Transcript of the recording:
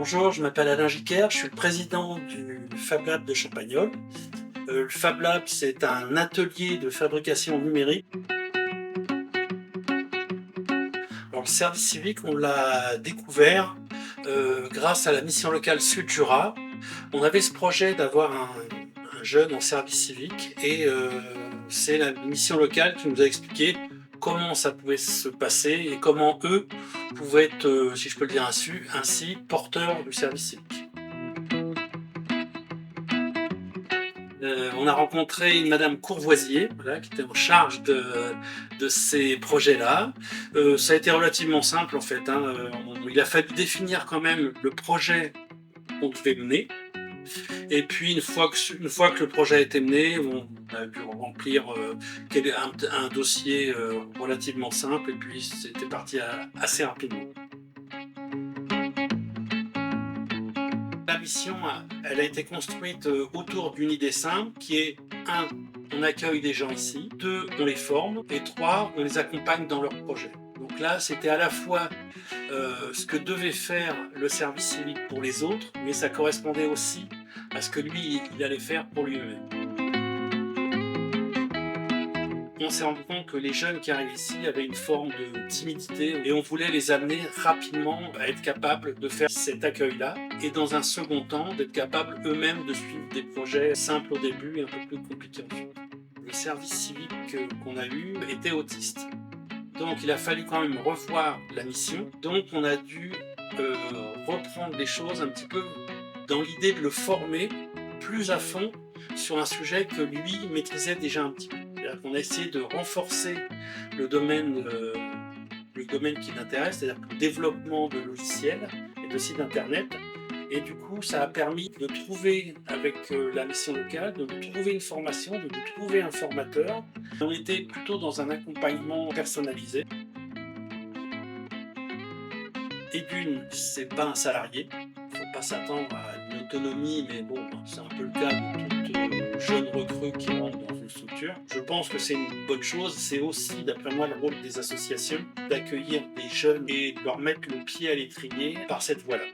Bonjour, je m'appelle Alain Giquer, je suis le président du Fab Lab de Champagnole. Le Fab Lab, c'est un atelier de fabrication numérique. Alors, le service civique, on l'a découvert grâce à la mission locale Sud-Jura. On avait ce projet d'avoir un jeune en service civique et c'est la mission locale qui nous a expliqué comment ça pouvait se passer et comment eux pouvaient être, si je peux le dire ainsi, porteurs du service civique. On a rencontré une madame Courvoisier, voilà, qui était en charge de ces projets-là. Ça a été relativement simple en fait, hein. Il a fallu définir quand même le projet qu'on devait mener. Et puis une fois que le projet a été mené, on a dû remplir un dossier relativement simple et puis c'était parti assez rapidement. La mission, elle a été construite autour d'une idée simple qui est 1. On accueille des gens ici, 2. On les forme et 3. On les accompagne dans leurs projets. Donc là, c'était à la fois ce que devait faire le service civique pour les autres, mais ça correspondait aussi à ce que lui, il allait faire pour lui-même. On s'est rendu compte que les jeunes qui arrivent ici avaient une forme de timidité et on voulait les amener rapidement à être capables de faire cet accueil-là et dans un second temps d'être capables eux-mêmes de suivre des projets simples au début et un peu plus compliqués ensuite. Le service civique qu'on a eu était autiste. Donc il a fallu quand même revoir la mission. Donc on a dû reprendre les choses un petit peu dans l'idée de le former plus à fond sur un sujet que lui maîtrisait déjà un petit peu. On a essayé de renforcer le domaine qui l'intéresse, c'est-à-dire le développement de logiciels et de sites internet. Et du coup, ça a permis de trouver, avec la mission locale, de trouver une formation, de trouver un formateur. On était plutôt dans un accompagnement personnalisé. Et d'une, c'est pas un salarié. Il ne faut pas s'attendre à une autonomie, mais bon, c'est un peu le cas de toute jeune recrue qui rentre dans une structure. Je pense que c'est une bonne chose. C'est aussi, d'après moi, le rôle des associations d'accueillir des jeunes et de leur mettre le pied à l'étrier par cette voie-là.